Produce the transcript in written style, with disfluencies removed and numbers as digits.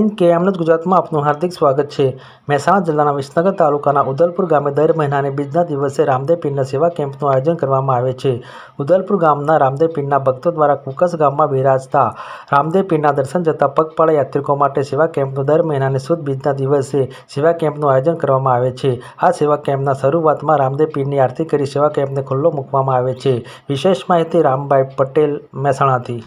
જય હિન્દ કે એમનું ગુજરાતમાં આપનું હાર્દિક સ્વાગત છે। મહેસાણા જિલ્લાના વિસનગર તાલુકાના ઉદલપુર ગામે દર મહિનાની બીજના દિવસે રામદેવ પીરના સેવા કેમ્પનું આયોજન કરવામાં આવે છે। ઉદલપુર ગામના રામદેવ પીરના ભક્તો દ્વારા કુકસ ગામમાં બિરાજતા રામદેવ પીરના દર્શન જતા પગપાળા યાત્રિકો માટે સેવા કેમ્પનું દર મહિનાની સુદ બીજના દિવસે સેવા કેમ્પનું આયોજન કરવામાં આવે છે। આ સેવા કેમ્પના શરૂઆતમાં રામદેવ પીરની આરતી કરી સેવા કેમ્પને ખુલ્લો મૂકવામાં આવે છે। વિશેષ માહિતી રામભાઈ પટેલ, મહેસાણાથી।